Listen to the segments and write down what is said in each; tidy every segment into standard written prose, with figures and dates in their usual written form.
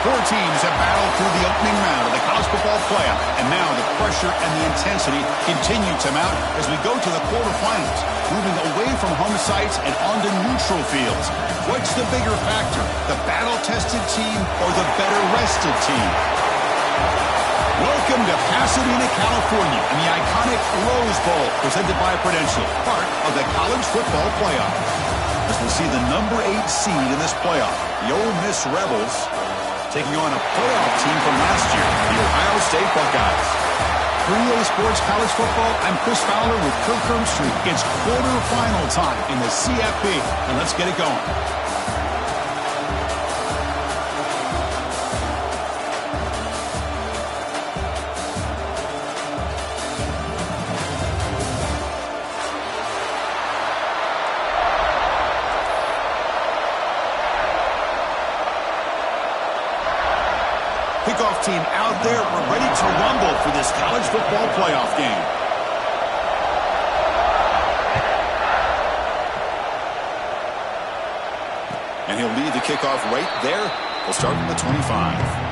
Four teams have battled through the opening round of the college football playoff, and now the pressure and the intensity continue to mount as we go to the quarterfinals, moving away from home sites and onto neutral fields. What's the bigger factor, the battle-tested team or the better-rested team? Welcome to Pasadena, California, and the iconic Rose Bowl, presented by Prudential, part of the college football playoff. As we'll see the number 8 seed in this playoff, the Ole Miss Rebels, taking on a playoff team from last year, the Ohio State Buckeyes. For EA Sports College Football, I'm Chris Fowler with Kirk Herbstreit. It's quarterfinal time in the CFP, and let's get it going. Kickoff team out there. We're ready to rumble for this college football playoff game. And he'll lead the kickoff right there. We'll start from the 25.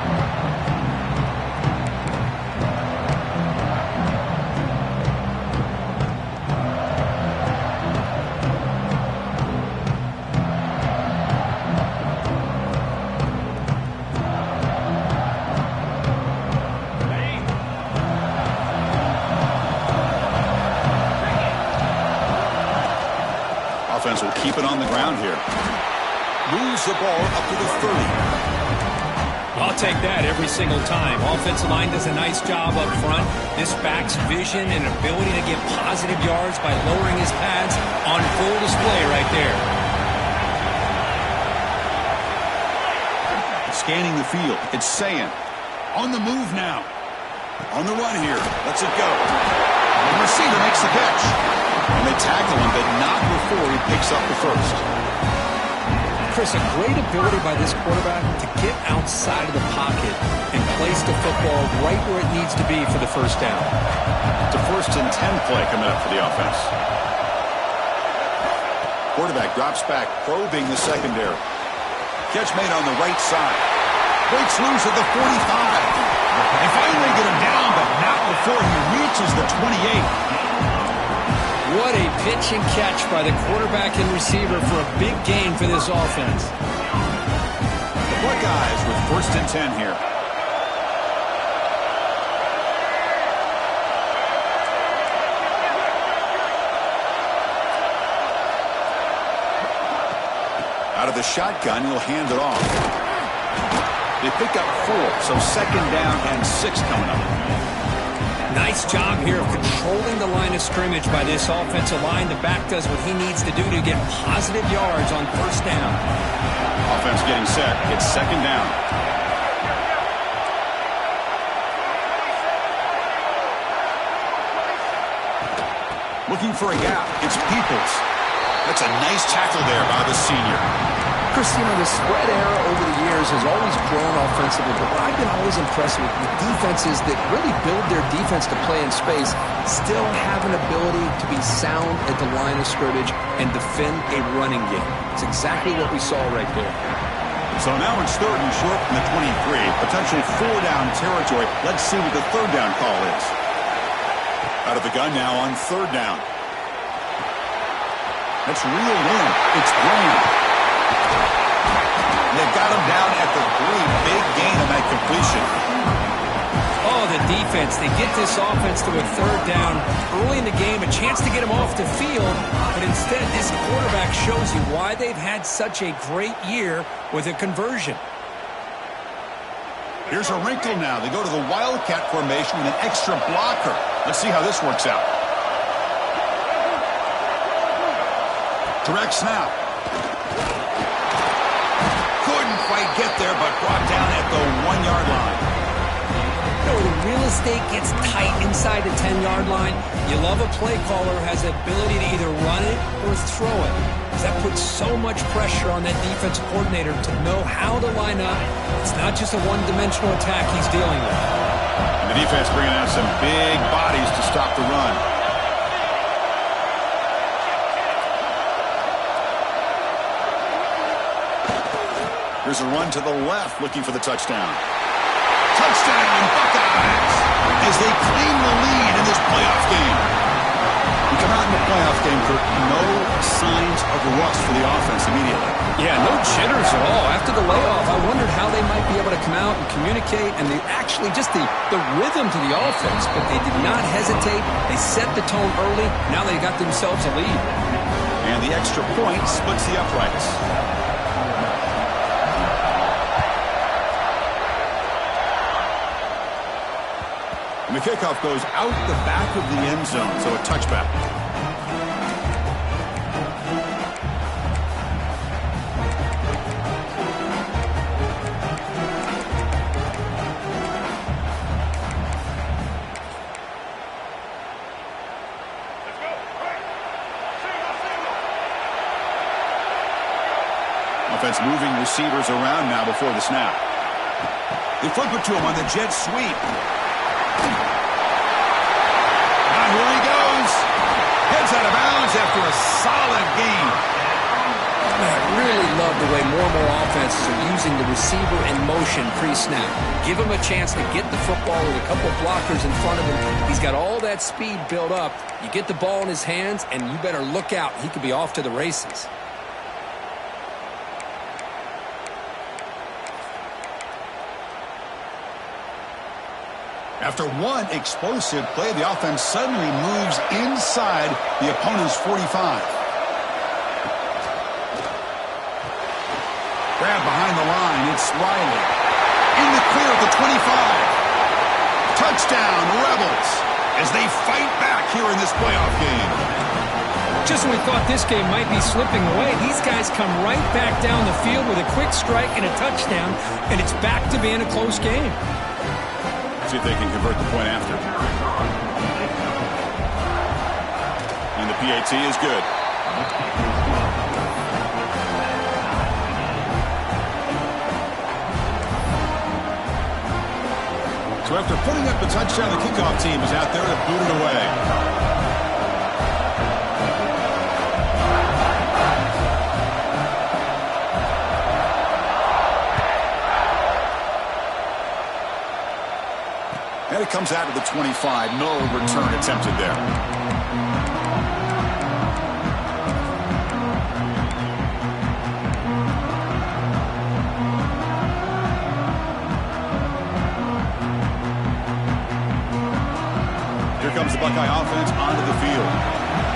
Offense will keep it on the ground here. Moves the ball up to the 30. I'll take that every single time. Offensive line does a nice job up front. This back's vision and ability to get positive yards by lowering his pads on full display right there. Scanning the field. It's Sayin. On the move now. On the run here. Lets it go. The receiver makes the catch. And they tackle him, but not before he picks up the first. Chris, a great ability by this quarterback to get outside of the pocket and place the football right where it needs to be for the first down. It's a 1st and 10 play coming up for the offense. Quarterback drops back, probing the secondary. Catch made on the right side. Breaks loose at the 45. They finally get him down, but not before he crosses the 28. What a pitch and catch by the quarterback and receiver for a big gain for this offense. The Buckeyes with 1st and 10 here. Out of the shotgun, he'll hand it off. They pick up 4, so 2nd down and 6 coming up. Nice job here of controlling the line of scrimmage by this offensive line. The back does what he needs to do to get positive yards on 1st down. Offense getting set. It's 2nd down. Looking for a gap. It's Peoples. That's a nice tackle there by the senior. Chris, the spread era over the years has always grown offensively, but what I've been always impressed with defenses that really build their defense to play in space still have an ability to be sound at the line of scrimmage and defend a running game. It's exactly what we saw right there. So now it's 3rd and short from the 23. Potential 4-down territory. Let's see what the 3rd down call is. Out of the gun now on 3rd down. That's reeled in. It's Graham. They've got him down at the 3. Big gain on that completion. Oh, the defense. They get this offense to a 3rd down early in the game, a chance to get him off the field, but instead this quarterback shows you why they've had such a great year with a conversion. Here's a wrinkle now. They go to the Wildcat formation with an extra blocker. Let's see how this works out. Direct snap. Get there, but brought down at the 1-yard line. The real estate gets tight inside the 10-yard line. You love a play caller who has the ability to either run it or throw it. That puts so much pressure on that defensive coordinator to know how to line up. It's not just a one-dimensional attack he's dealing with. And the defense bringing out some big bodies to stop the run. Here's a run to the left, looking for the touchdown. Touchdown, Buckeyes, as they claim the lead in this playoff game. We come out in the playoff game, Kirk, no signs of rust for the offense immediately. Yeah, no jitters at all. After the layoff, I wondered how they might be able to come out and communicate, and just the rhythm to the offense, but they did not hesitate. They set the tone early. Now they got themselves a lead. And the extra point splits the uprights. And the kickoff goes out the back of the end zone, so a touchback. Offense moving receivers around now before the snap. They flip it to him on the jet sweep. Here he goes. Heads out of bounds after a solid gain. I really love the way more and more offenses are using the receiver in motion pre-snap. Give him a chance to get the football with a couple blockers in front of him. He's got all that speed built up. You get the ball in his hands, and you better look out. He could be off to the races. After one explosive play, the offense suddenly moves inside the opponent's 45. Grab behind the line. It's Riley. In the clear at the 25. Touchdown, Rebels, as they fight back here in this playoff game. Just when we thought this game might be slipping away, these guys come right back down the field with a quick strike and a touchdown, and it's back to being a close game. See if they can convert the point after. And the PAT is good. So after putting up the touchdown, the kickoff team is out there to boot it away. And it comes out to the 25. No return attempted there. Here comes the Buckeye offense onto the field.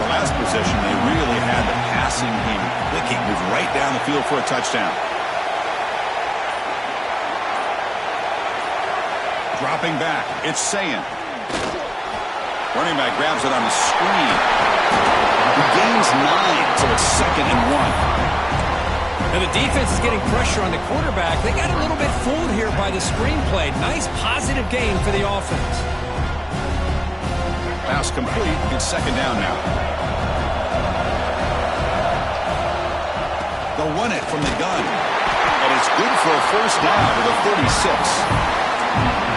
The last possession, they really had the passing game clicking, moved right down the field for a touchdown. Dropping back, it's Sayin. Running back grabs it on the screen. He gains 9, so it's 2nd and 1. Now the defense is getting pressure on the quarterback. They got a little bit fooled here by the screenplay. Nice positive gain for the offense. Pass complete. It's 2nd down now. They'll run it from the gun. And it's good for a 1st down to the 36.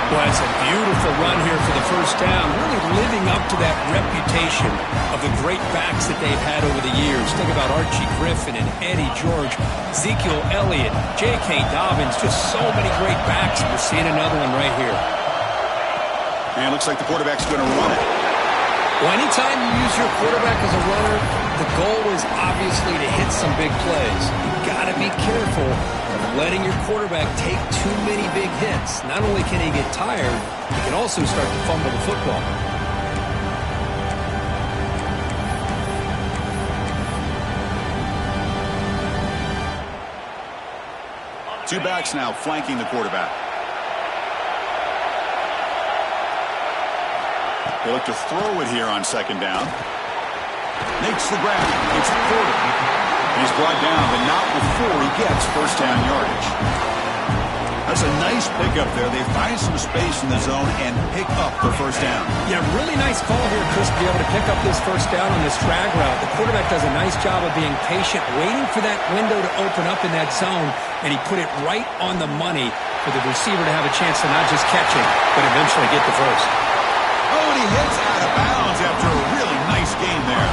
Well, it's a beautiful run here for the 1st down, really living up to that reputation of the great backs that they've had over the years. Think about Archie Griffin and Eddie George, Ezekiel Elliott, J.K. Dobbins, just so many great backs. We're seeing another one right here. And it looks like the quarterback's going to run it. Well, anytime you use your quarterback as a runner, the goal is obviously to hit some big plays. You've got to be careful of letting your quarterback take too many big hits. Not only can he get tired, he can also start to fumble the football. Two backs now flanking the quarterback. They look to throw it here on 2nd down. Makes the grab. It's Porter. He's brought down, but not before he gets 1st down yardage. That's a nice pickup there. They find some space in the zone and pick up the 1st down. Yeah, really nice call here, Chris, to be able to pick up this 1st down on this drag route. The quarterback does a nice job of being patient, waiting for that window to open up in that zone, and he put it right on the money for the receiver to have a chance to not just catch it, but eventually get the 1st. Oh, and he hits out of bounds after a really nice game there.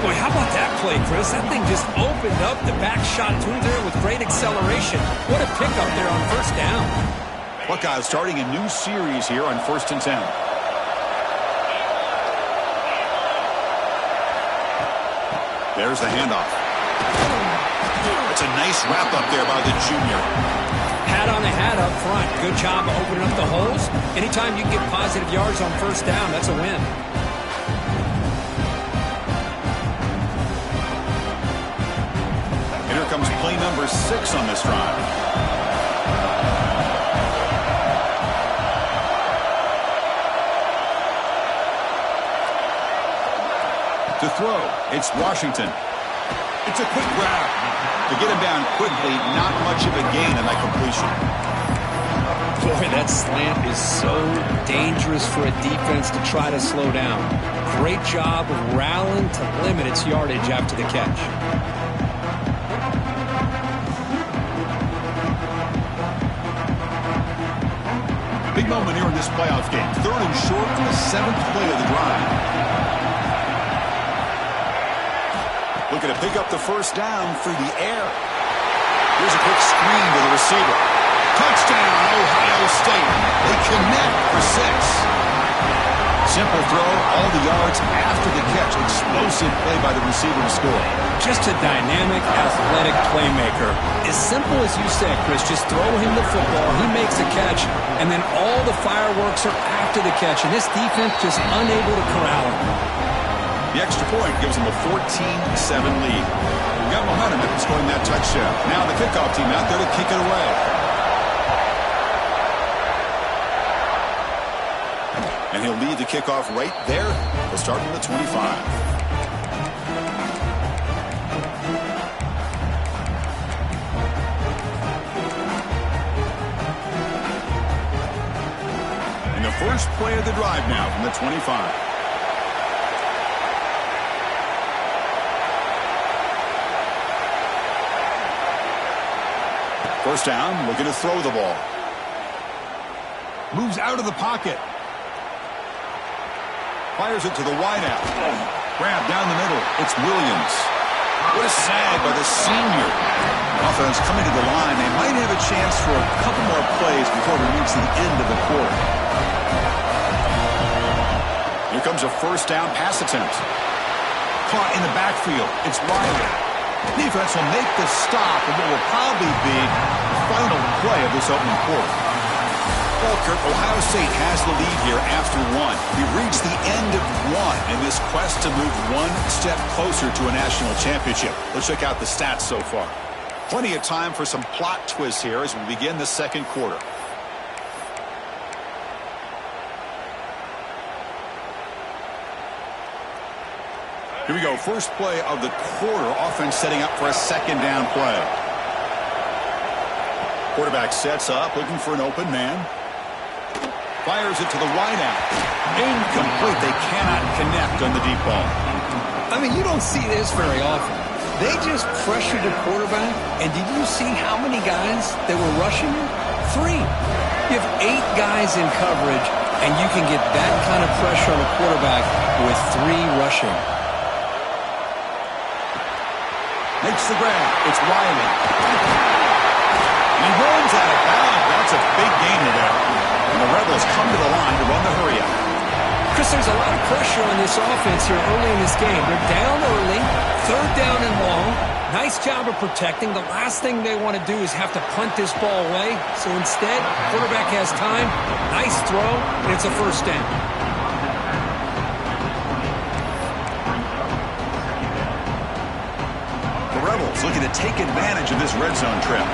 Boy, how about that play, Chris? That thing just opened up. The back shot through there with great acceleration. What a pickup there on 1st down. Buckeyes starting a new series here on 1st and 10. There's the handoff. It's a nice wrap up there by the junior. Hat on a hat up front. Good job of opening up the holes. Anytime you can get positive yards on 1st down, that's a win. And here comes play number 6 on this drive. To throw, it's Washington. It's a quick grab. To get him down quickly, not much of a gain on that completion. Boy, that slant is so dangerous for a defense to try to slow down. Great job of rallying to limit its yardage after the catch. Big moment here in this playoff game. 3rd and short for the 7th play of the drive. Looking to pick up the 1st down through the air. Here's a quick screen to the receiver. Touchdown, Ohio State. They connect for 6. Simple throw, all the yards after the catch. Explosive play by the receiver to score. Just a dynamic, athletic playmaker. As simple as you said, Chris, just throw him the football, he makes a catch, and then all the fireworks are after the catch. And this defense just unable to corral him. The extra point gives them a 14-7 lead. We've got momentum after scoring that touchdown. Now the kickoff team out there to kick it away. And he'll lead the kickoff right there. They'll start from the 25. And the first play of the drive now from the 25. First down, looking to throw the ball. Moves out of the pocket. Fires it to the wideout. Grab down the middle. It's Williams. What a sag by the senior. Offense coming to the line. They might have a chance for a couple more plays before we reach the end of the quarter. Here comes a first down pass attempt. Caught in the backfield. It's Riley. Defense will make the stop and what will probably be the final play of this opening quarter. Well, Kurt, Ohio State has the lead here after one. We've reached the end of one in this quest to move one step closer to a national championship. Let's check out the stats so far. Plenty of time for some plot twists here as we begin the second quarter. Here we go. First play of the quarter. Offense setting up for a second down play. Quarterback sets up, looking for an open man. Fires it to the wideout. Incomplete. They cannot connect on the deep ball. I mean, you don't see this very often. They just pressured the quarterback, and did you see how many guys that were rushing him? 3. You have 8 guys in coverage, and you can get that kind of pressure on a quarterback with 3 rushing. Makes the grab. It's Riley. He runs out of bounds. That's a big gain there. And the Rebels come to the line to run the hurry up. Chris, there's a lot of pressure on this offense here early in this game. They're down early, 3rd down and long. Nice job of protecting. The last thing they want to do is have to punt this ball away. So instead, quarterback has time. Nice throw, and it's a first down. The Rebels looking to take advantage of this red zone trip.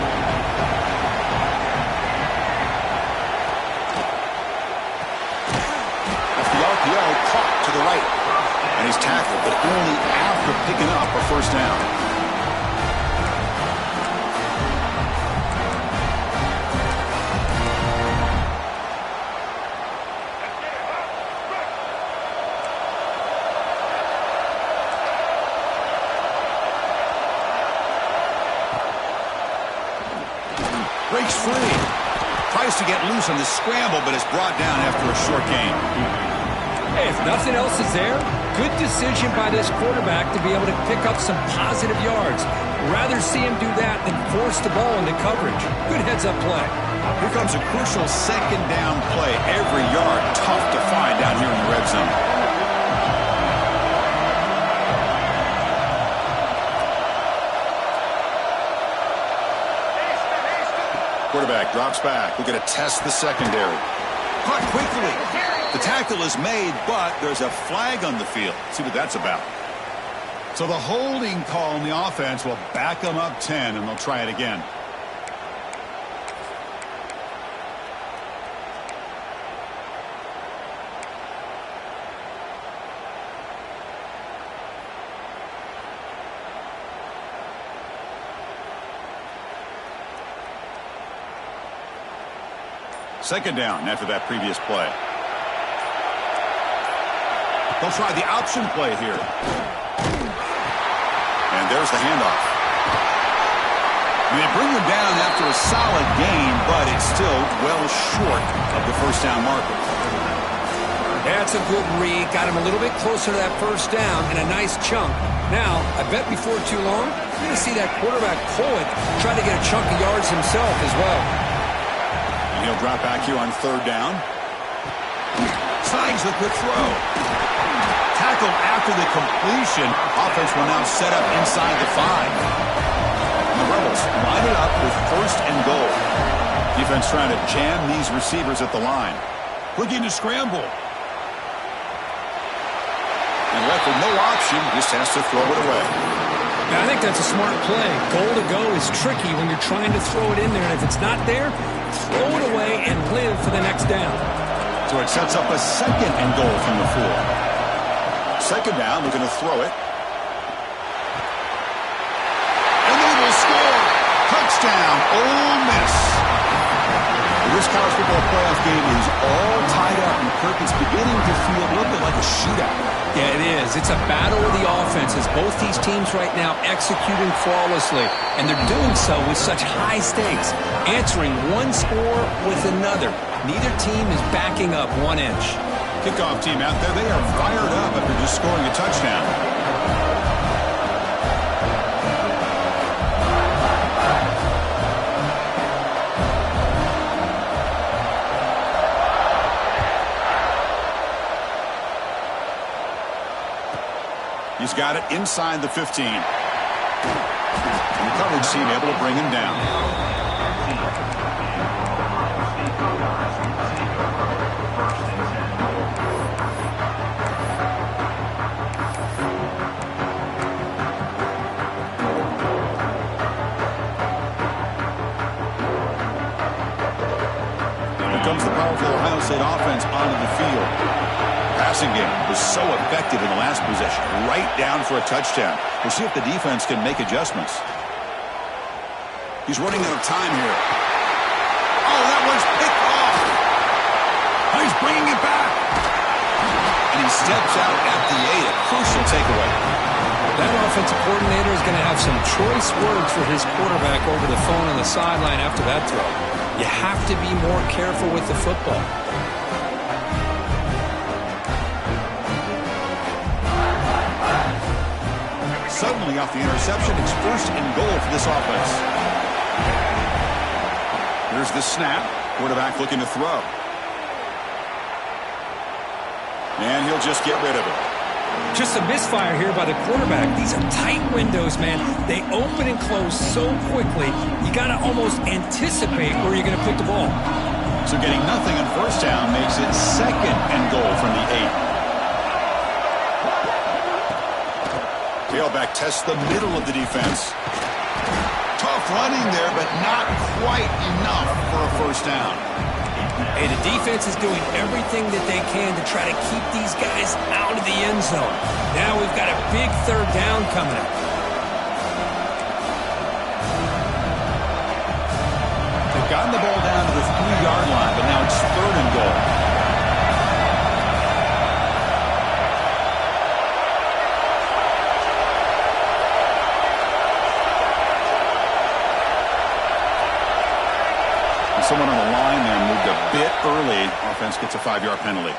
Caught to the right. And he's tackled, but only after picking up a first down. Breaks free. Tries to get loose on the scramble, but is brought down after a short gain. Hey, if nothing else is there, good decision by this quarterback to be able to pick up some positive yards. Rather see him do that than force the ball into coverage. Good heads-up play. Here comes a crucial second down play. Every yard tough to find down here in the red zone. Quarterback drops back. We're going to test the secondary. Caught quickly. The tackle is made, but there's a flag on the field. Let's see what that's about. So the holding call on the offense will back them up 10, and they'll try it again. Second down after that previous play. They'll try the option play here. And there's the handoff. And they bring them down after a solid gain, but it's still well short of the first down marker. That's a good read. Got him a little bit closer to that first down and a nice chunk. Now, I bet before too long, you're going to see that quarterback pull it, try to get a chunk of yards himself as well. And he'll drop back here on third down. Signs the quick throw. Tackled after the completion. Offense will now set up inside the 5. And the Rebels line it up with first and goal. Defense trying to jam these receivers at the line. Looking to scramble. And left with no option, just has to throw it away. Now, I think that's a smart play. Goal to go is tricky when you're trying to throw it in there. And if it's not there, throw it away and live for the next down. So it sets up a second and goal from the 4. Second down, looking to throw it. And they will score. Touchdown, Ole Miss. This college football playoff game is all tied up, and Kirk is beginning to feel a little bit like a shootout. Yeah, it is. It's a battle of the offenses. Both these teams right now executing flawlessly, and they're doing so with such high stakes, answering one score with another. Neither team is backing up 1 inch. Kickoff team out there, they are fired up after just scoring a touchdown. He's got it inside the 15. And the coverage team able to bring him down. Here comes the powerful Ohio State offense onto the field. Passing game was so effective in the last possession, right down for a touchdown. We'll see if the defense can make adjustments. He's running out of time here. Oh, that one's picked off. Oh, he's bringing it back. And he steps out at the 8, a crucial takeaway. That offensive coordinator is going to have some choice words for his quarterback over the phone on the sideline after that throw. You have to be more careful with the football. Suddenly off the interception, it's 1st and goal for this offense. Here's the snap. Quarterback looking to throw. And he'll just get rid of it. Just a misfire here by the quarterback. These are tight windows, man. They open and close so quickly, you got to almost anticipate where you're going to put the ball. So getting nothing on 1st down makes it 2nd and goal from the 8. Tailback tests the middle of the defense. Tough running there, but not quite enough for a 1st down. Hey, the defense is doing everything that they can to try to keep these guys out of the end zone. Now we've got a big 3rd down coming up. They've gotten the ball down to the 3-yard line, but now it's 3rd and goal. Someone on the line there moved a bit early. Offense gets a 5-yard penalty.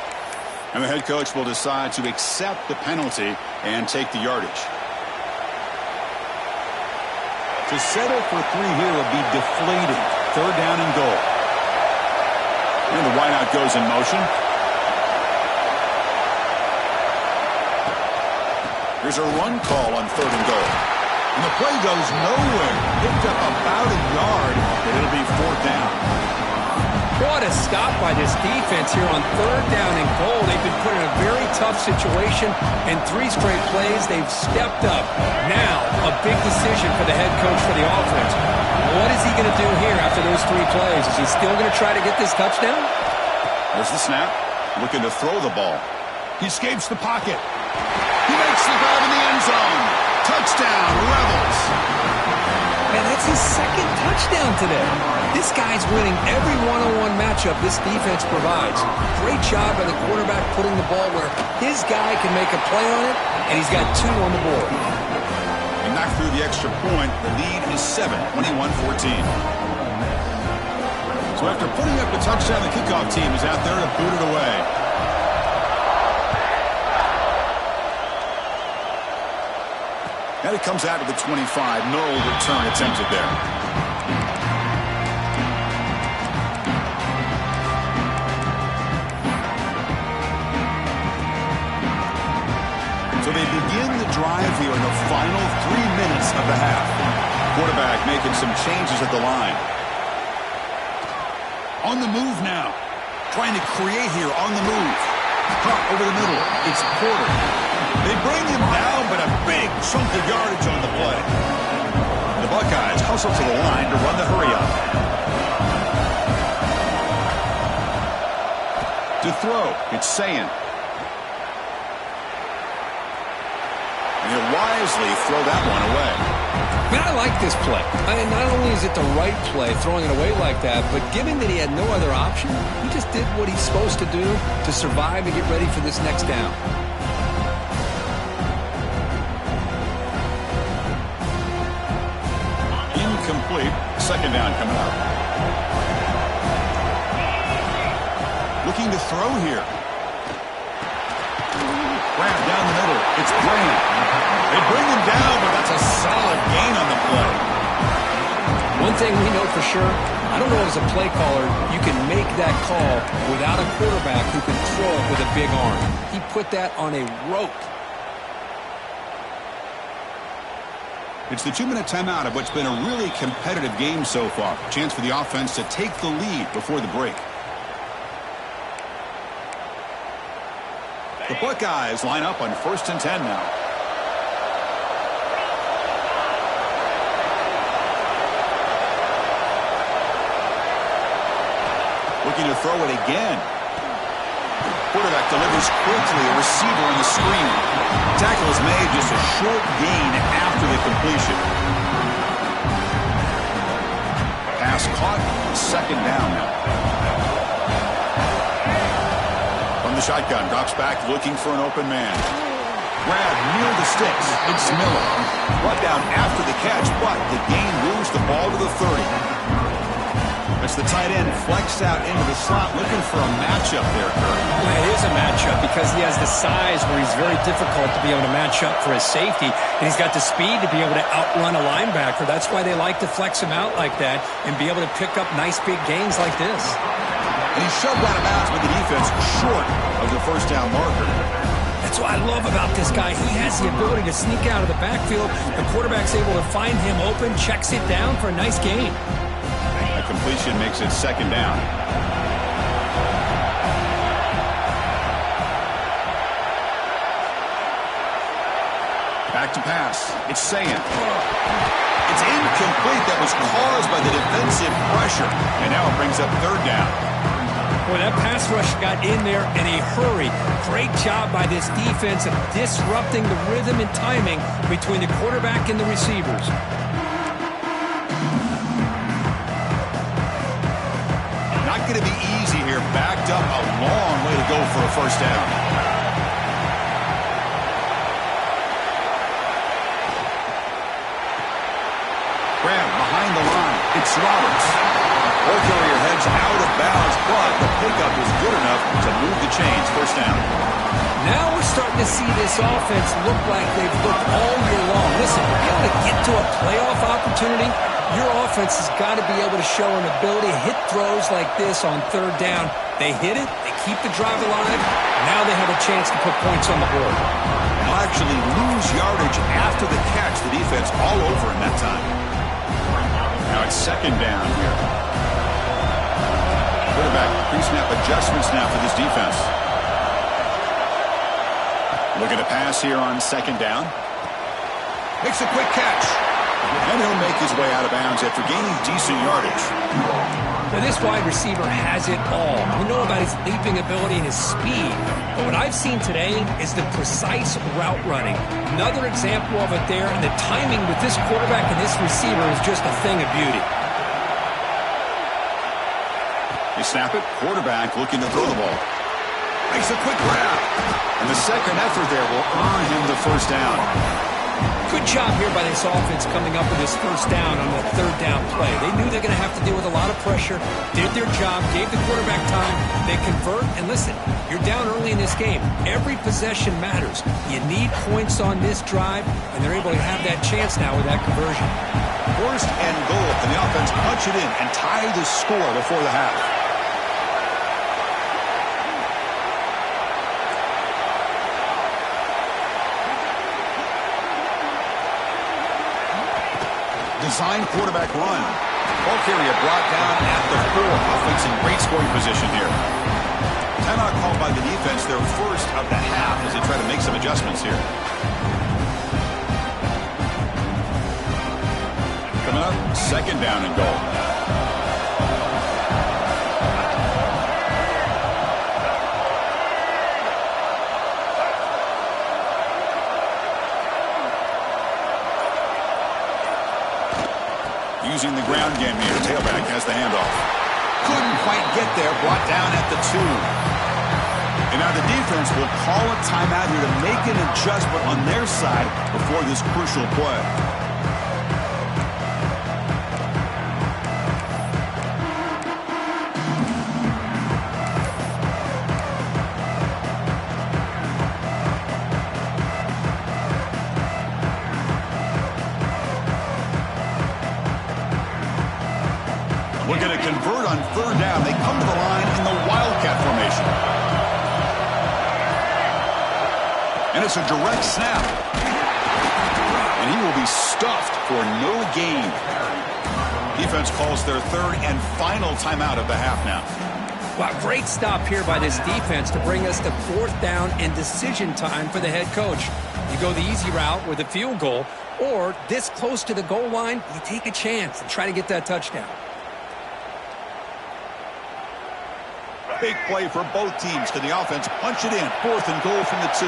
And the head coach will decide to accept the penalty and take the yardage. To settle for 3 here would be deflating. 3rd down and goal. And the wideout goes in motion. Here's a run call on 3rd and goal. And the play goes nowhere. Picked up about a yard, but it'll be 4th down. What a stop by this defense here on 3rd down and goal. They've been put in a very tough situation, and 3 straight plays, they've stepped up. Now, a big decision for the head coach for the offense. What is he going to do here after those 3 plays? Is he still going to try to get this touchdown? There's the snap. Looking to throw the ball. He escapes the pocket. He makes the grab in the end zone. Touchdown, Rebels. Man, that's his 2nd touchdown today. This guy's winning every one-on-one matchup this defense provides. Great job by the quarterback putting the ball where his guy can make a play on it, and he's got 2 on the board. And knocked through the extra point. The lead is 7, 21-14. So after putting up the touchdown, the kickoff team is out there to boot it away. And it comes out to the 25. No return attempted there. So they begin the drive here in the final 3 minutes of the half. Quarterback making some changes at the line. On the move now. Trying to create here on the move. Cut over the middle. It's Porter. They bring him down, but a big chunk of yardage on the play. The Buckeyes hustle to the line to run the hurry-up. To throw, it's Sayin. And he'll wisely throw that one away. Man, I like this play. I mean, not only is it the right play, throwing it away like that, but given that he had no other option, he just did what he's supposed to do to survive and get ready for this next down. Incomplete. 2nd down coming up. Looking to throw here. Grab down the middle. It's Graham. They bring him down, but that's a solid gain on the play. One thing we know for sure, I don't know as a play caller, you can make that call without a quarterback who can throw it with a big arm. He put that on a rope. It's the 2-minute timeout of what's been a really competitive game so far. Chance for the offense to take the lead before the break. The Buckeyes line up on 1st and 10 now. Looking to throw it again. Quarterback delivers quickly, a receiver on the screen. Tackle is made, just a short gain after the completion. Pass caught, 2nd down now. From the shotgun, drops back looking for an open man. Grab near the sticks. It's Miller. Brought down after the catch, but the gain moves the ball to the 30. It's the tight end flexed out into the slot, looking for a matchup there, Kurt. Well, it is a matchup because he has the size where he's very difficult to be able to match up for his safety, and he's got the speed to be able to outrun a linebacker. That's why they like to flex him out like that and be able to pick up nice big gains like this. And he's shoved out of bounds with the defense short of the 1st down marker. That's what I love about this guy. He has the ability to sneak out of the backfield. The quarterback's able to find him open, checks it down for a nice gain. Completion makes it 2nd down. Back to pass. It's Sayan. It's incomplete. That was caused by the defensive pressure. And now it brings up 3rd down. Well, that pass rush got in there in a hurry. Great job by this defense of disrupting the rhythm and timing between the quarterback and the receivers. Not going to be easy here. Backed up a long way to go for a 1st down. Graham behind the line. It's Roberts. Ball carrier heads out of bounds, but the pickup is good enough to move the chains. 1st down. Now we're starting to see this offense look like they've looked all year long. Listen, to be able to get to a playoff opportunity, your offense has got to be able to show an ability to hit throws like this on 3rd down. They hit it, they keep the drive alive, now they have a chance to put points on the board. They'll actually lose yardage after the catch. The defense all over in that time. Now it's 2nd down here. Quarterback pre-snap adjustments now for this defense. Looking to pass here on 2nd down. Makes a quick catch. And he'll make his way out of bounds after gaining decent yardage. Now, this wide receiver has it all. We know about his leaping ability and his speed. But what I've seen today is the precise route running. Another example of it there, and the timing with this quarterback and this receiver is just a thing of beauty. They snap it. Quarterback looking to throw the ball. Makes a quick grab. And the second effort there will earn him the 1st down. Good job here by this offense coming up with this 1st down on the 3rd down play. They knew they're going to have to deal with a lot of pressure, did their job, gave the quarterback time, they convert, and listen, you're down early in this game. Every possession matters. You need points on this drive, and they're able to have that chance now with that conversion. 1st and goal. And the offense punch it in and tie the score before the half. Design quarterback run. Ball carrier brought down at the 4. Offense in great scoring position here. Timeout called by the defense, their 1st of the half as they try to make some adjustments here. Coming up, 2nd down and goal. Using the ground game here. Tailback has the handoff. Couldn't quite get there. Brought down at the 2. And now the defense will call a timeout here to make an adjustment on their side before this crucial play. Looking to convert on 3rd down. They come to the line in the Wildcat formation. And it's a direct snap. And he will be stuffed for no gain. Defense calls their third and final timeout of the half now. Wow, great stop here by this defense to bring us to 4th down and decision time for the head coach. You go the easy route with a field goal, or this close to the goal line, you take a chance and try to get that touchdown. Big play for both teams. Can the offense punch it in? 4th and goal from the 2.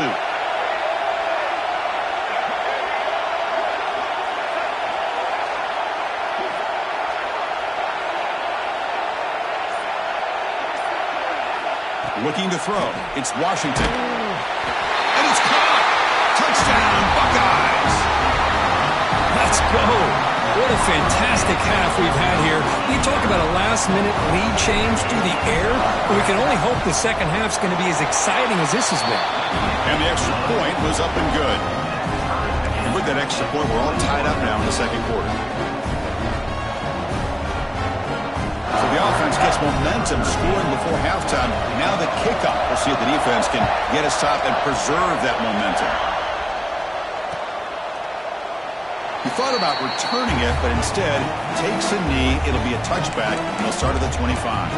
Looking to throw. It's Washington. And it's caught. Touchdown, Buckeyes. Let's go. What a fantastic half we've had here. You talk about a last-minute lead change through the air. We can only hope the second half's going to be as exciting as this has been. And the extra point was up and good. And with that extra point, we're all tied up now in the second quarter. So the offense gets momentum scoring before halftime. Now the kickoff. We'll see if the defense can get a stop and preserve that momentum. He thought about returning it, but instead takes a knee. It'll be a touchback, and he'll start at the 25.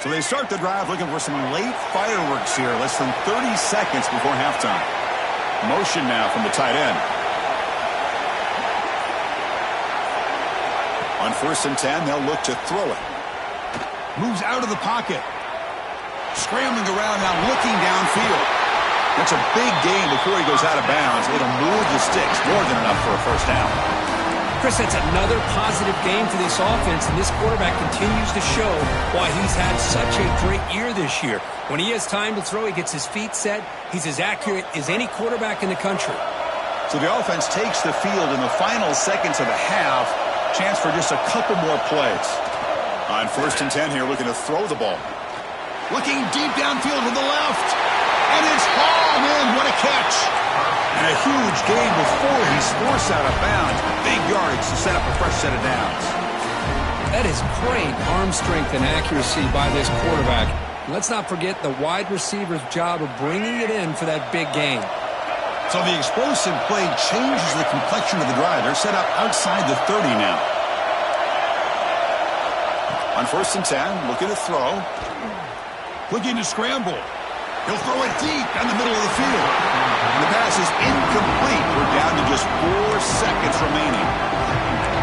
So they start the drive looking for some late fireworks here, less than 30 seconds before halftime. Motion now from the tight end. On 1st and 10, they'll look to throw it. Moves out of the pocket. Scrambling around now, looking downfield. That's a big gain before he goes out of bounds. It'll move the sticks, more than enough for a first down. Chris, that's another positive game for this offense, and this quarterback continues to show why he's had such a great year this year. When he has time to throw, he gets his feet set. He's as accurate as any quarterback in the country. So the offense takes the field in the final seconds of the half. Chance for just a couple more plays. On 1st and 10 here, looking to throw the ball. Looking deep downfield to the left. And it's hauled in. What a catch. And a huge gain before he's forced out of bounds. Big yardage to set up a fresh set of downs. That is great arm strength and accuracy by this quarterback. Let's not forget the wide receiver's job of bringing it in for that big gain. So the explosive play changes the complexion of the drive. They're set up outside the 30 now. On 1st and 10, looking to throw. Looking to scramble. He'll throw it deep down the middle of the field. And the pass is incomplete. We're down to just 4 seconds remaining.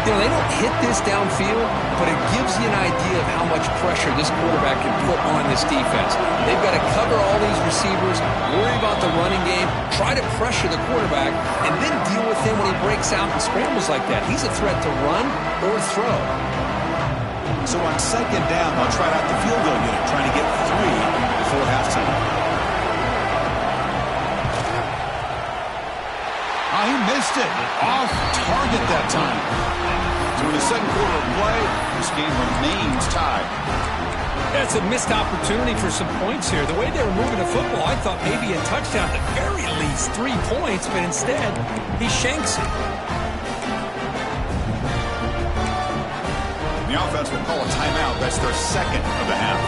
You know, they don't hit this downfield, but it gives you an idea of how much pressure this quarterback can put on this defense. They've got to cover all these receivers, worry about the running game, try to pressure the quarterback, and then deal with him when he breaks out and scrambles like that. He's a threat to run or throw. So on 2nd down, they'll try out the field goal unit, trying to get 3 before halftime. He missed it. Off target that time. So in the second quarter of play, this game remains tied. That's a missed opportunity for some points here. The way they were moving the football, I thought maybe a touchdown, at the very least 3 points, but instead, he shanks it. The offense will call a timeout. That's their second of the half.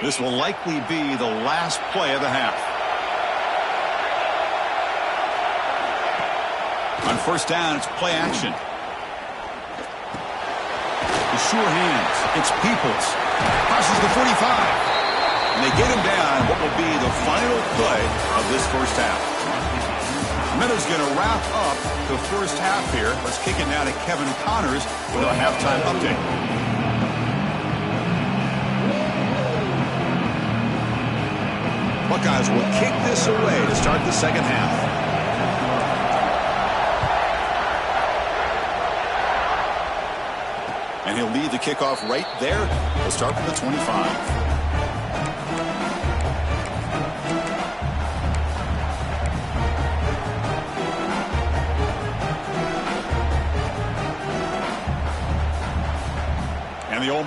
This will likely be the last play of the half. On 1st down, it's play action. The sure hands. It's Peoples. Crosses the 45. And they get him down what will be the final play of this first half. Meadows going to wrap up the first half here. Let's kick it now to Kevin Connors with our halftime update. Buckeyes will kick this away to start the second half. And he'll lead the kickoff right there. He'll start from the 25.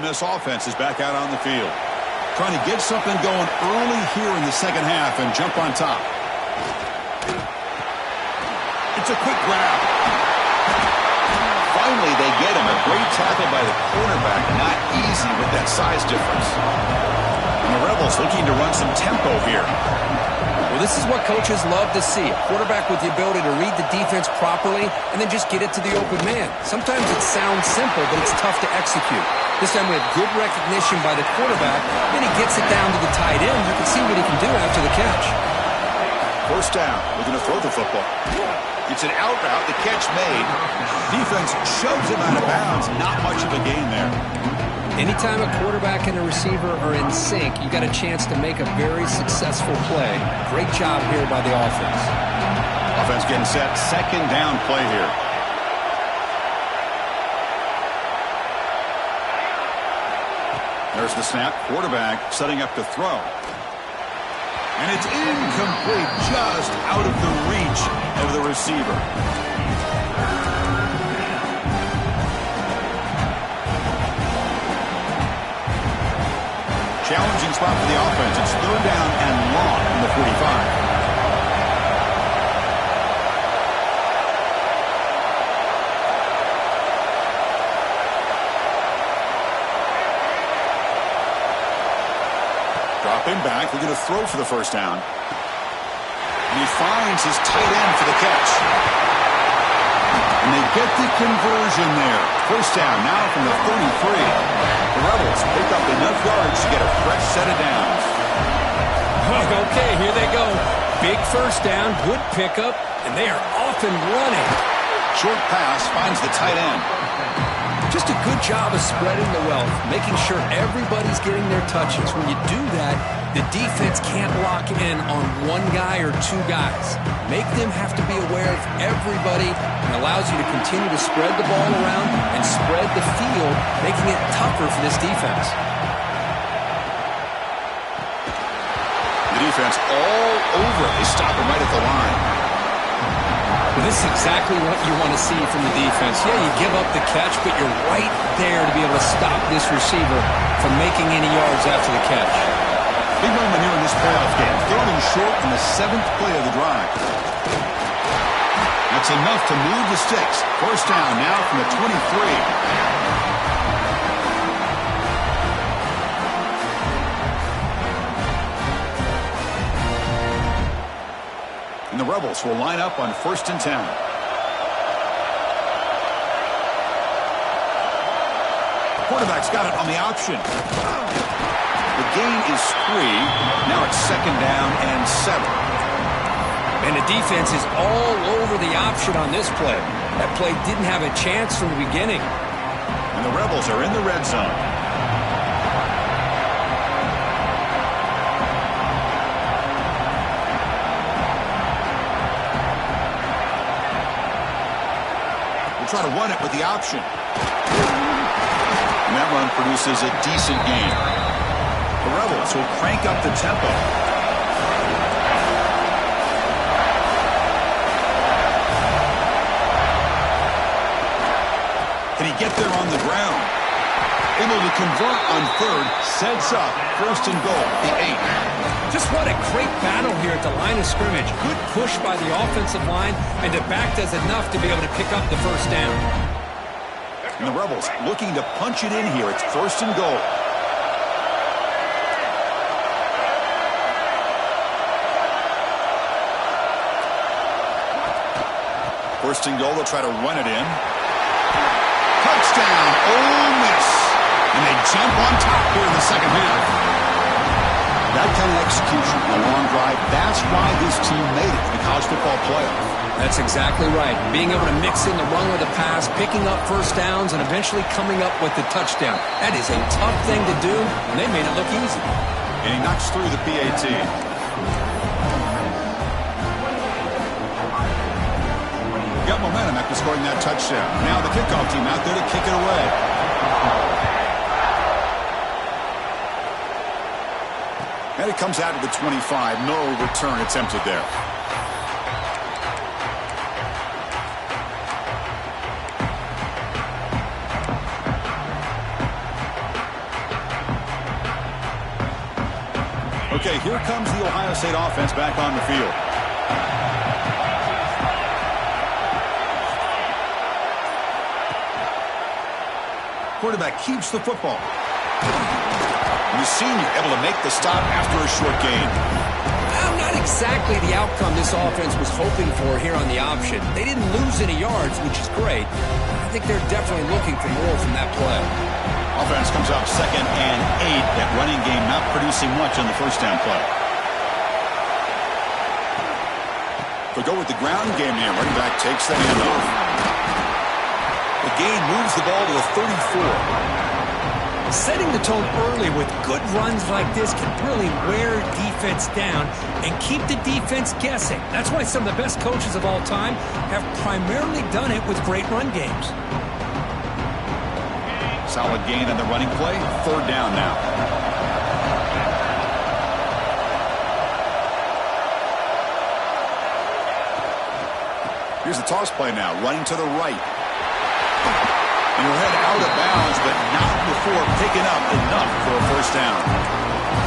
this offense is back out on the field. Trying to get something going early here in the second half and jump on top. It's a quick grab. Finally, they get him. A great tackle by the quarterback. Not easy with that size difference. And the Rebels looking to run some tempo here. Well, this is what coaches love to see. A quarterback with the ability to read the defense properly and then just get it to the open man. Sometimes it sounds simple, but it's tough to execute. This time we have good recognition by the quarterback, and he gets it down to the tight end. You can see what he can do after the catch. First down. We're going to throw the football. It's an out route. The catch made. Defense shoves him out of bounds. Not much of a gain there. Anytime a quarterback and a receiver are in sync, you got a chance to make a very successful play. Great job here by the offense. Offense getting set. Second down play here. There's the snap. Quarterback setting up to throw. And it's incomplete, just out of the reach of the receiver. Challenging spot for the offense. It's third down and long from the 45. Dropping back, they're going to throw for the first down. And he finds his tight end for the catch. And they get the conversion there. First down now from the 33. The Rebels pick up enough yards to get a fresh set of downs. Okay, here they go. Big first down, good pickup, and they are off and running. Short pass finds the tight end. Just a good job of spreading the wealth, making sure everybody's getting their touches. When you do that, the defense can't lock in on one guy or two guys. Make them have to be aware of everybody and allows you to continue to spread the ball around and spread the field, making it tougher for this defense. The defense all over it. They stop him right at the line. Well, this is exactly what you want to see from the defense. Yeah, you give up the catch, but you're right there to be able to stop this receiver from making any yards after the catch. Big moment here in this playoff game. Third and short in the 7th play of the drive. That's enough to move the sticks. First down now from the 23. And the Rebels will line up on 1st and 10. Quarterback's got it on the option. The gain is 3. Now it's 2nd down and 7. And the defense is all over the option on this play. That play didn't have a chance from the beginning. And the Rebels are in the red zone. Try to run it with the option. And that run produces a decent gain. The Rebels will crank up the tempo. Can he get there on the ground? Able to convert on 3rd, sets up 1st and goal, the 8. Just what a great battle here at the line of scrimmage. Good push by the offensive line, and the back does enough to be able to pick up the first down. And the Rebels looking to punch it in here. It's 1st and goal. First and goal, they'll try to run it in. Touchdown, Ole Miss. And they jump on top here in the second half. That kind of execution, a long drive, that's why this team made it to the college football playoff. That's exactly right. Being able to mix in the run with the pass, picking up first downs, and eventually coming up with the touchdown. That is a tough thing to do, and they made it look easy. And he knocks through the PAT. Got momentum after scoring that touchdown. Now the kickoff team out there to kick it away. And it comes out to the 25. No return attempted there. Okay, here comes the Ohio State offense back on the field. Quarterback keeps the football. And the senior able to make the stop after a short gain. Not exactly the outcome this offense was hoping for here on the option. They didn't lose any yards, which is great. I think they're definitely looking for more from that play. Offense comes up 2nd and 8. That running game not producing much on the first down play. They'll go with the ground game here. Running back takes the handoff. The gain moves the ball to the 34. Setting the tone early with good runs like this can really wear defense down and keep the defense guessing. That's why some of the best coaches of all time have primarily done it with great run games. Solid gain on the running play. 3rd down now. Here's the toss play now. Running to the right. And he'll head out of bounds, but not before picking up enough for a first down.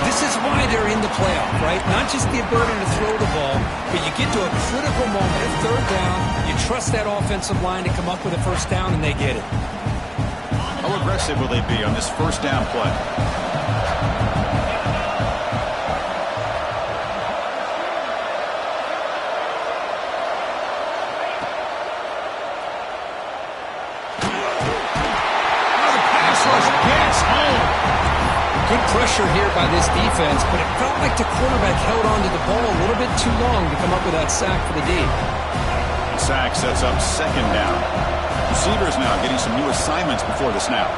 This is why they're in the playoff, right? Not just the ability to throw the ball, but you get to a critical moment at 3rd down, you trust that offensive line to come up with a first down, and they get it. How aggressive will they be on this first down play? Good pressure here by this defense, but it felt like the quarterback held on to the ball a little bit too long to come up with that sack for the D. Sack sets up 2nd down. Receivers now getting some new assignments before the snap.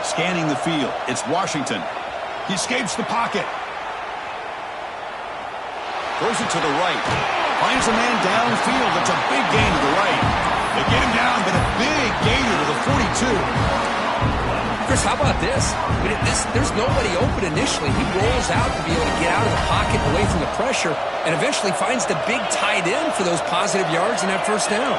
Scanning the field. It's Washington. He escapes the pocket. Throws it to the right. Finds a man downfield. That's a big gain to the right. They get him down, but a big gainer to the 42. Chris, how about this? There's nobody open initially. He rolls out to be able to get out of the pocket away from the pressure and eventually finds the big tight end for those positive yards in that first down.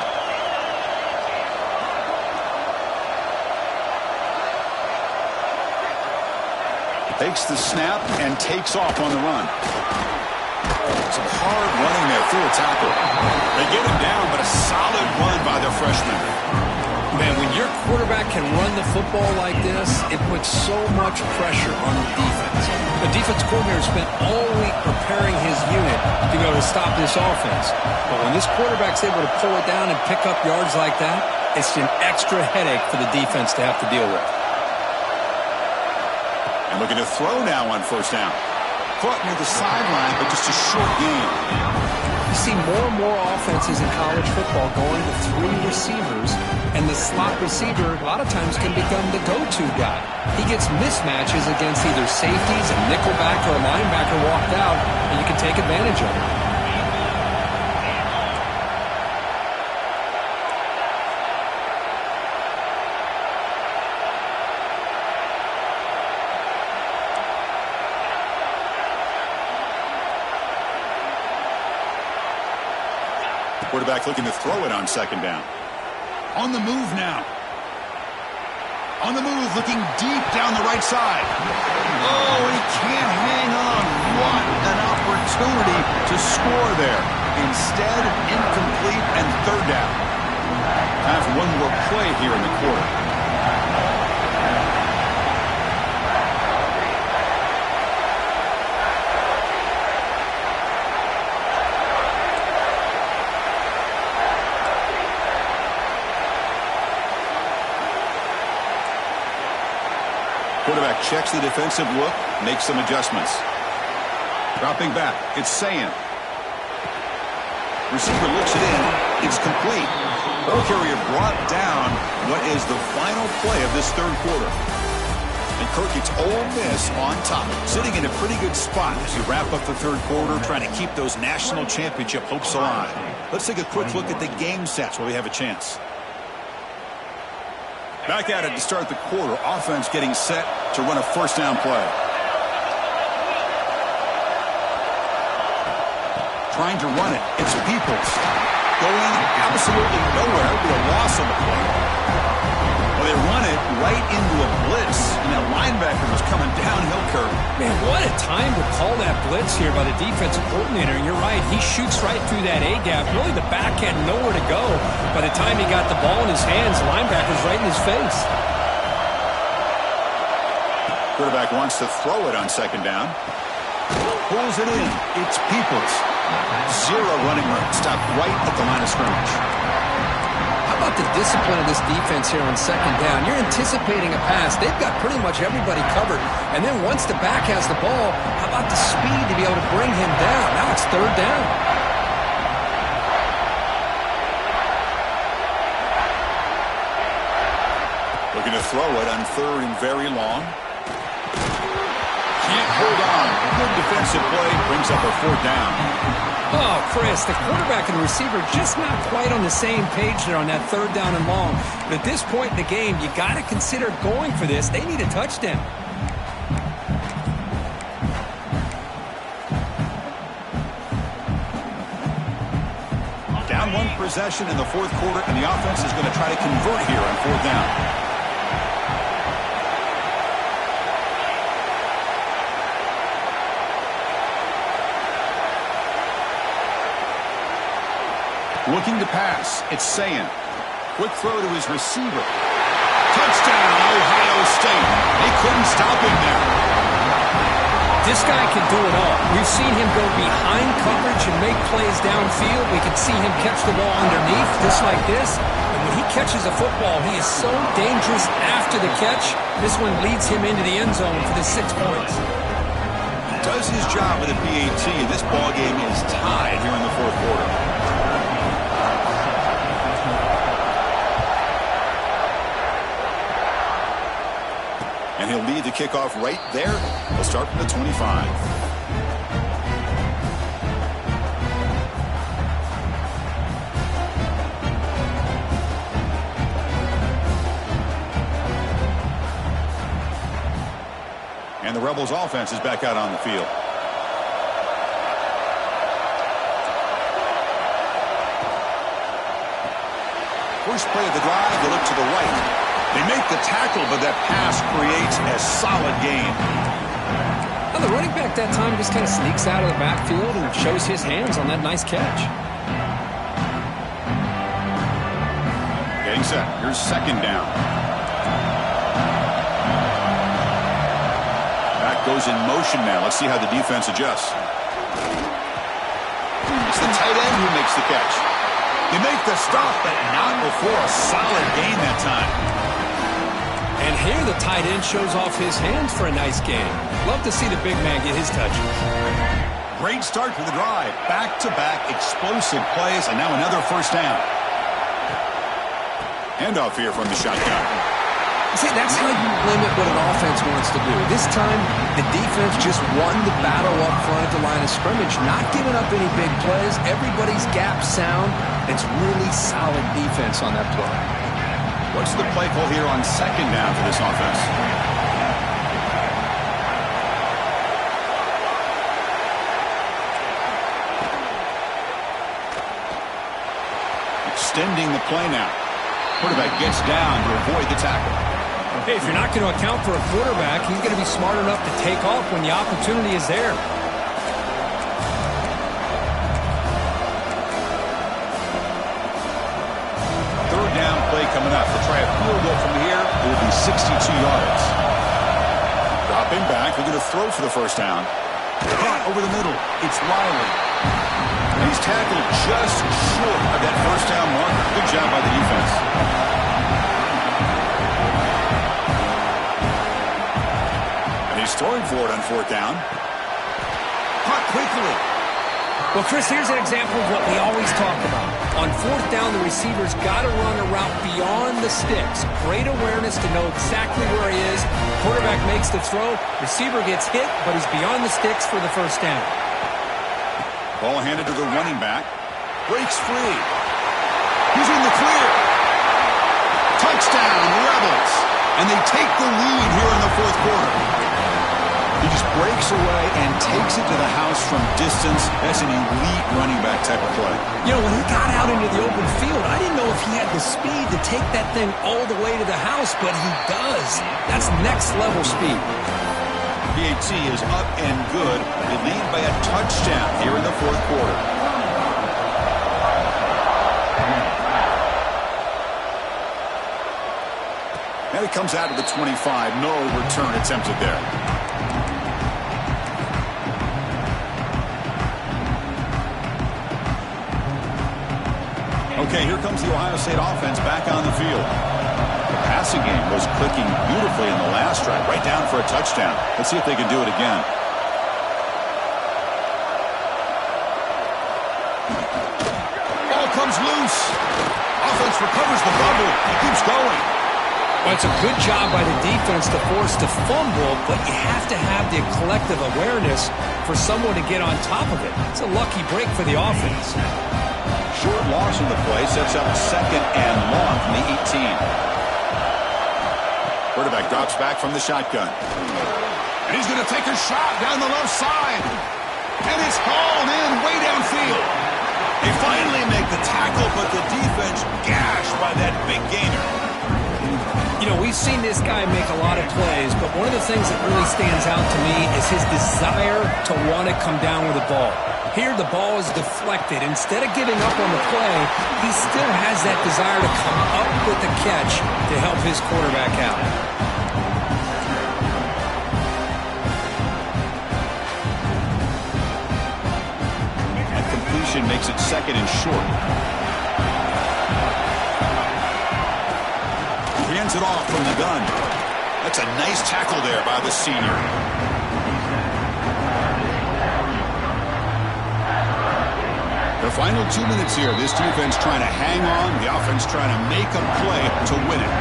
Takes the snap and takes off on the run. Some hard running there through a tackle. They get him down, but a solid run by their freshman. Man, when your quarterback can run the football like this, it puts so much pressure on the defense. The defense coordinator spent all week preparing his unit to be able to stop this offense. But when this quarterback's able to pull it down and pick up yards like that, it's an extra headache for the defense to have to deal with. And looking to throw now on first down. Caught near the sideline, but just a short gain. You see more and more offenses in college football going to 3 receivers, and the slot receiver a lot of times can become the go-to guy. He gets mismatches against either safeties, a nickelback, or a linebacker walked out, and you can take advantage of it. Quarterback looking to throw it on second down. On the move now. On the move, looking deep down the right side. Oh, he can't hang on. What an opportunity to score there. Instead, incomplete and third down. Time for one more play here in the quarter. Quarterback checks the defensive look, makes some adjustments. Dropping back, it's Sayan. Receiver looks it in, it's complete. Ball carrier brought down what is the final play of this third quarter. And Kirk, it's Ole Miss on top, sitting in a pretty good spot as you wrap up the third quarter, trying to keep those national championship hopes alive. Let's take a quick look at the game sets while we have a chance. Back at it to start the quarter. Offense getting set to run a first down play. Trying to run it. It's Peoples. Going absolutely nowhere. It'll be a loss on the play. Well, they run it right into a blitz, and that linebacker was coming downhill curve. Man, what a time to call that blitz here by the defensive coordinator. And you're right, he shoots right through that A-gap. Really, the back had nowhere to go. By the time he got the ball in his hands, the linebacker's right in his face. Quarterback wants to throw it on second down. Pulls it in. It's Peoples. Zero running room. Stopped right at the line of scrimmage. How about the discipline of this defense here on second down? You're anticipating a pass. They've got pretty much everybody covered. And then once the back has the ball, how about the speed to be able to bring him down? Now it's third down. Looking to throw it on third and very long. Can't hold on. Good defensive play. Brings up a fourth down. Oh, Chris, the quarterback and the receiver just not quite on the same page there on that third down and long. But at this point in the game, you got to consider going for this. They need a touchdown. Down one possession in the fourth quarter, and the offense is going to try to convert here on fourth down. Looking to pass. It's Sayin. Quick throw to his receiver. Touchdown, Ohio State. They couldn't stop him there. This guy can do it all. We've seen him go behind coverage and make plays downfield. We can see him catch the ball underneath, just like this. And when he catches a football, he is so dangerous after the catch. This one leads him into the end zone for the 6 points. He does his job with a PAT, and this ball game is tied here in the fourth quarter. And he'll lead the kickoff right there. He'll start from the 25. And the Rebels offense is back out on the field. First play of the drive, they look to the right. They make the tackle, but that pass creates a solid gain. Well, the running back that time just kind of sneaks out of the backfield and shows his hands on that nice catch. Getting set. Here's second down. Back goes in motion now. Let's see how the defense adjusts. It's the tight end who makes the catch. They make the stop, but not before a solid gain that time. And here the tight end shows off his hands for a nice gain. Love to see the big man get his touches. Great start to the drive. Back-to-back explosive plays, and now another first down. Handoff here from the shotgun. See, that's how you limit what an offense wants to do. This time, the defense just won the battle up front at the line of scrimmage, not giving up any big plays. Everybody's gap sound. It's really solid defense on that play. What's the play call here on second down for this offense? Extending the play now. Quarterback gets down to avoid the tackle. Hey, if you're not going to account for a quarterback, he's going to be smart enough to take off when the opportunity is there. Third down play coming up. To try a field goal from here, it will be 62 yards. Dropping back, they're going to throw for the first down. Caught over the middle. It's Riley. He's tackled just short of that first down marker. Good job by the defense. And he's throwing for it on fourth down. Caught quickly. Well, Chris, here's an example of what we always talk about. On fourth down, the receiver's got to run a route beyond the sticks. Great awareness to know exactly where he is. Quarterback makes the throw. Receiver gets hit, but he's beyond the sticks for the first down. Ball handed to the running back. Breaks free. He's in the clear. Touchdown, Rebels. And they take the lead here in the fourth quarter. He just breaks breaks away and takes it to the house from distance. That's an elite running back type of play. You know, when he got out into the open field, I didn't know if he had the speed to take that thing all the way to the house, but he does. That's next-level speed. PAT is up and good. They lead by a touchdown here in the fourth quarter. And it comes out of the 25. No return attempted there. Okay, here comes the Ohio State offense back on the field. The passing game was clicking beautifully in the last drive, right down for a touchdown. Let's see if they can do it again. Ball comes loose. Offense recovers the bubble. It keeps going. Well, it's a good job by the defense to force the fumble, but you have to have the collective awareness for someone to get on top of it. It's a lucky break for the offense. Short loss in the play sets up second and long from the 18. Quarterback drops back from the shotgun. And he's going to take a shot down the left side. And it's hauled in way downfield. They finally make the tackle, but the defense gashed by that big gainer. You know, we've seen this guy make a lot of plays, but one of the things that really stands out to me is his desire to want to come down with the ball. Here, the ball is deflected. Instead of giving up on the play, he still has that desire to come up with the catch to help his quarterback out. That completion makes it second and short. He hands it off from the gun. That's a nice tackle there by the senior. The final 2 minutes here. This defense trying to hang on. The offense trying to make a play to win it.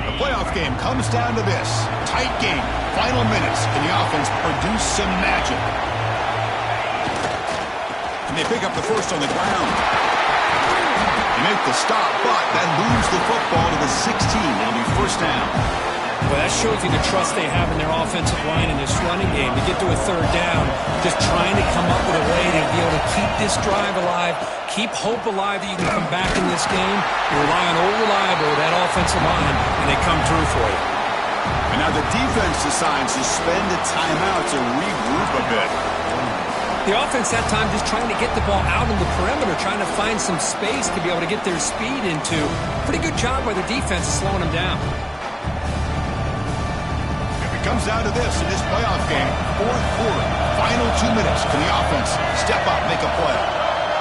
The playoff game comes down to this. Tight game. Final minutes. Can the offense produce some magic? And they pick up the first on the ground. They make the stop, but then moves the football to the 16. It'll be first down. Well, that shows you the trust they have in their offensive line in this running game. To get to a third down, just trying to come up with a way to be able to keep this drive alive, keep hope alive that you can come back in this game. You rely on old reliable, that offensive line, and they come through for you. And now the defense decides to spend a timeout to regroup a bit. The offense that time just trying to get the ball out on the perimeter, trying to find some space to be able to get their speed into. Pretty good job by the defense of slowing them down. If it comes down to this in this playoff game, fourth quarter, final 2 minutes, can the offense step up, make a play?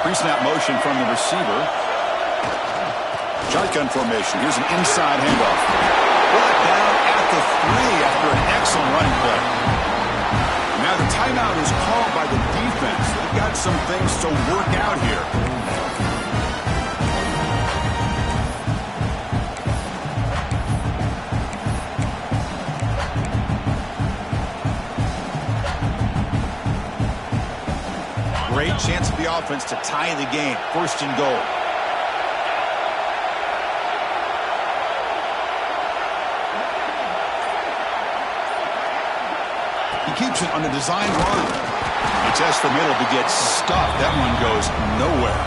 Pre-snap motion from the receiver. Shotgun formation. Here's an inside handoff. Brought down at the 3 after an excellent running play. Now the timeout is called by the defense. They've got some things to work out here. Great chance for the offense to tie the game. First and goal. He keeps it on the designed run. He tests the middle to get stuffed. That one goes nowhere.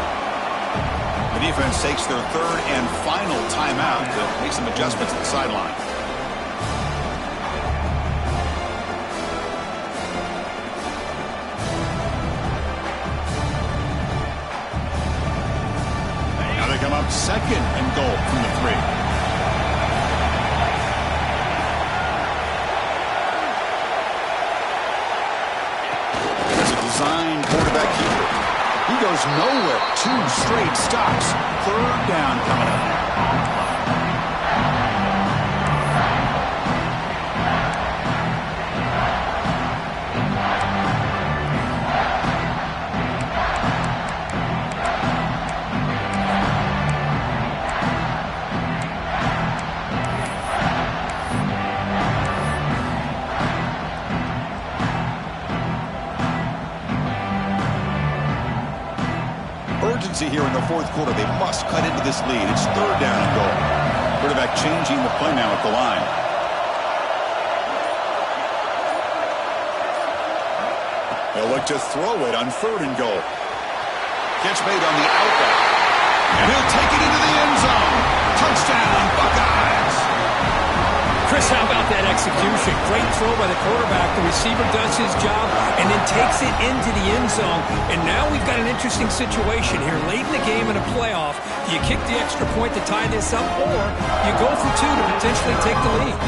The defense takes their third and final timeout to make some adjustments at the sideline. Now they come up second and goal from the 3. Quarterback keeper. He goes nowhere. 2 straight stops. Third down coming up. urgency here in the fourth quarter. They must cut into this lead. It's third down and goal. Quarterback changing the play now at the line. They'll look to throw it on third and goal. Catch made on the outlet. And he'll take it into the end zone. Touchdown, Buckeyes. Chris, how about that execution? Great throw by the quarterback. The receiver does his job and then takes it into the end zone. And now we've got an interesting situation here. Late in the game in a playoff, do you kick the extra point to tie this up, or you go for two to potentially take the lead?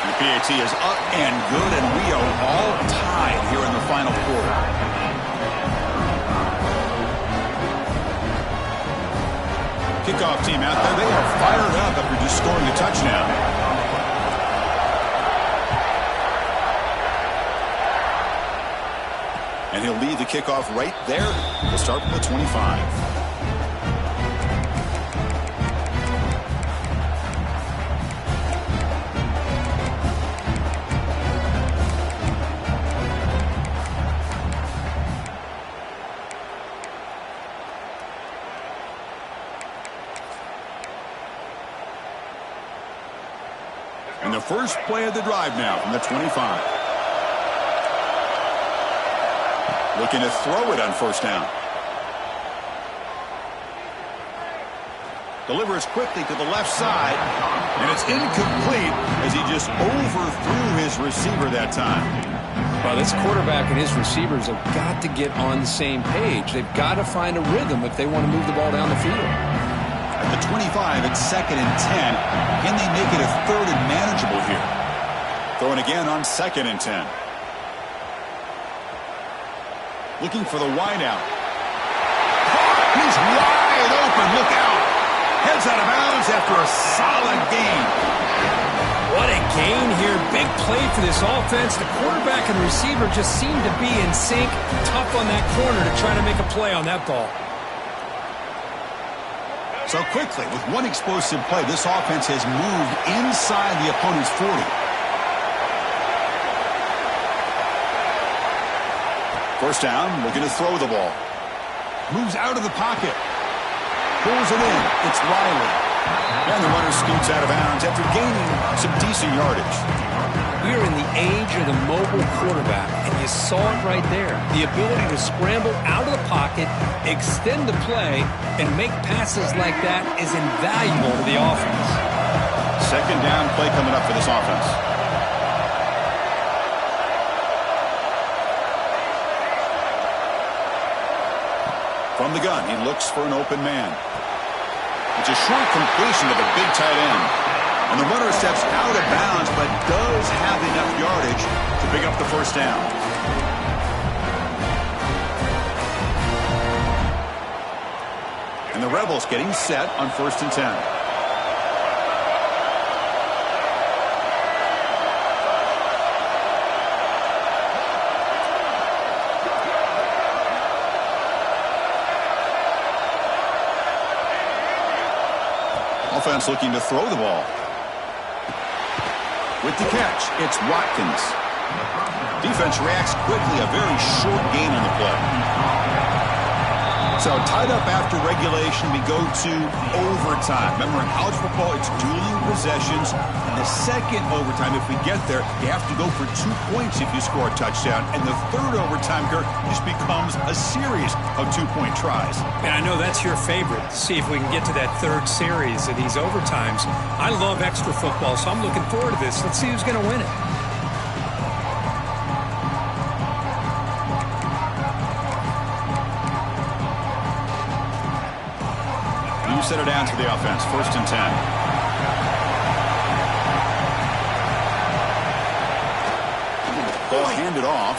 The PAT is up and good, and we are all tied here in the final quarter. Kickoff team out there. They are fired up after just scoring a touchdown. And he'll lead the kickoff right there. We'll start from the 25. And the first play of the drive now from the 25. Looking to throw it on first down. Delivers quickly to the left side. And it's incomplete as he just overthrew his receiver that time. Well, this quarterback and his receivers have got to get on the same page. They've got to find a rhythm if they want to move the ball down the field. At the 25, it's 2nd and 10. Can they make it a third and manageable here? Throwing again on 2nd and 10. Looking for the wide out. He's wide open. Look out. Heads out of bounds after a solid gain. What a gain here. Big play for this offense. The quarterback and receiver just seem to be in sync. Tough on that corner to try to make a play on that ball. So quickly, with one explosive play, this offense has moved inside the opponent's 40. First down, looking to throw the ball. Moves out of the pocket. Pulls it in. It's Riley. And the runner scoots out of bounds after gaining some decent yardage. We are in the age of the mobile quarterback, and you saw it right there. The ability to scramble out of the pocket, extend the play, and make passes like that is invaluable to the offense. Second down play coming up for this offense. From the gun, he looks for an open man. It's a short completion to the big tight end. And the runner steps out of bounds, but does have enough yardage to pick up the first down. And the Rebels getting set on 1st and 10. Offense looking to throw the ball. With the catch, it's Watkins. Defense reacts quickly, a very short gain on the play. So tied up after regulation, we go to overtime. Remember, in college football, it's dueling possessions. And the second overtime, if we get there, you have to go for 2 points if you score a touchdown. And the third overtime, Kirk, just becomes a series of 2-point tries. And I know that's your favorite. See if we can get to that third series of these overtimes. I love extra football, so I'm looking forward to this. Let's see who's going to win it. Set it down to the offense. 1st and 10. Ball handed off.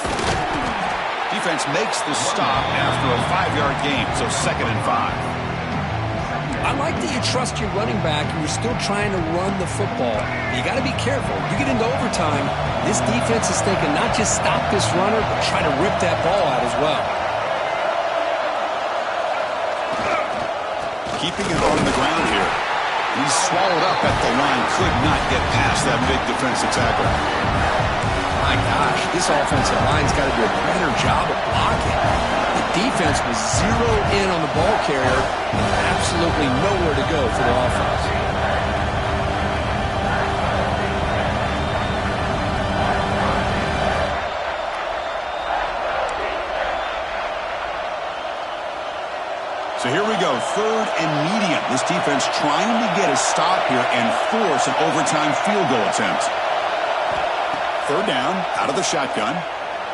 Defense makes the stop after a 5-yard gain, so 2nd and 5. I like that you trust your running back and you're still trying to run the football. You got to be careful. You get into overtime, this defense is thinking not just stop this runner, but try to rip that ball out as well. Keeping it on the ground here. He's swallowed up at the line. Could not get past that big defensive tackle. I My gosh, this offensive line's got to do a better job of blocking. The defense was zeroed in on the ball carrier and absolutely nowhere to go for the offense. So here we go, 3rd and medium. This defense trying to get a stop here and force an overtime field goal attempt. 3rd down, out of the shotgun.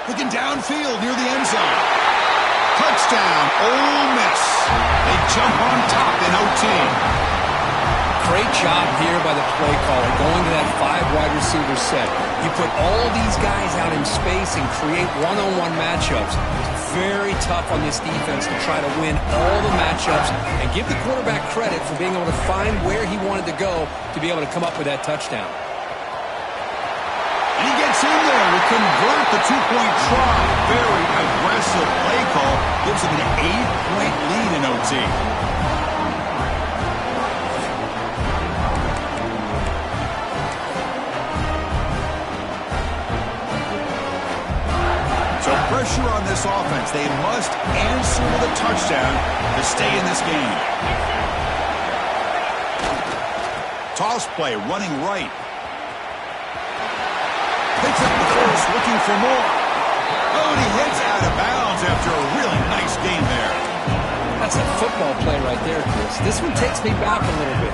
Looking downfield near the end zone. Touchdown, Ole Miss. They jump on top in OT. Great job here by the play caller, going to that 5 wide receiver set. You put all these guys out in space and create one-on-one matchups. It's very tough on this defense to try to win all the matchups and give the quarterback credit for being able to find where he wanted to go to be able to come up with that touchdown. And he gets in there to convert the 2-point try. Very aggressive play call. Gives him an 8-point lead in OT. So pressure on this offense. They must answer with a touchdown to stay in this game. Toss play, running right. Picks up the first, looking for more. Oh, and he hits out of bounds after a really nice game there. That's a football play right there, Chris. This one takes me back a little bit.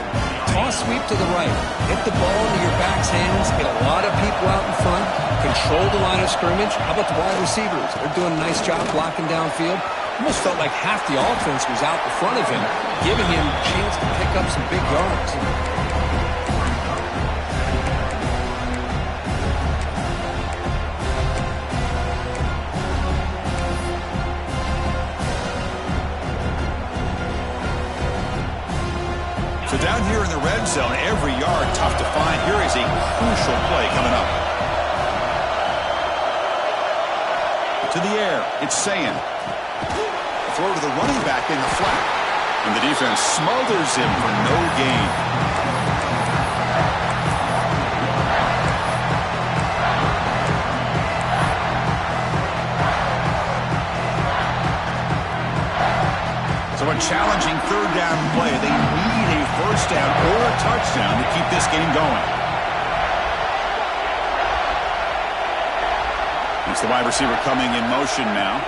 Toss sweep to the right. Hit the ball into your back's hands. Get a lot of people out in front. Control the line of scrimmage. How about the wide receivers? They're doing a nice job blocking downfield. Almost felt like half the offense was out in front of him, giving him a chance to pick up some big yards. So down here in the red zone, every yard tough to find. Here is a crucial play coming up. To the air, it's Sayan. Throw to the running back in the flat. And the defense smothers him for no gain. So a challenging 3rd down play. They need a 1st down or a touchdown to keep this game going. It's the wide receiver coming in motion now.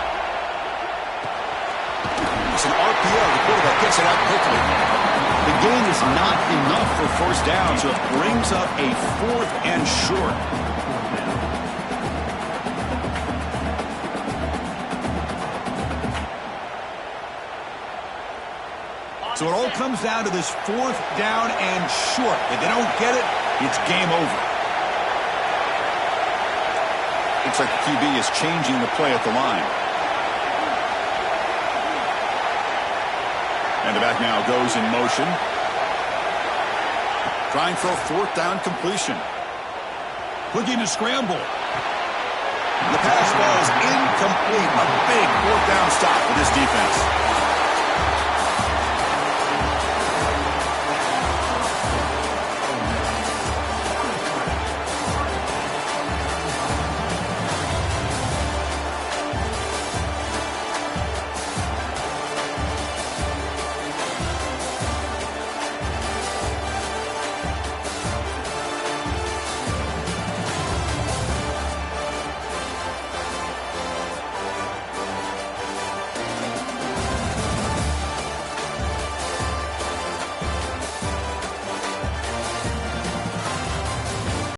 It's an RPO. The quarterback gets it out quickly. The gain is not enough for 1st down, so it brings up a 4th and short. So it all comes down to this 4th down and short. If they don't get it, it's game over. Looks like the QB is changing the play at the line. And the back now goes in motion. Trying for a 4th down completion. Looking to scramble. The pass ball is incomplete. A big 4th down stop for this defense.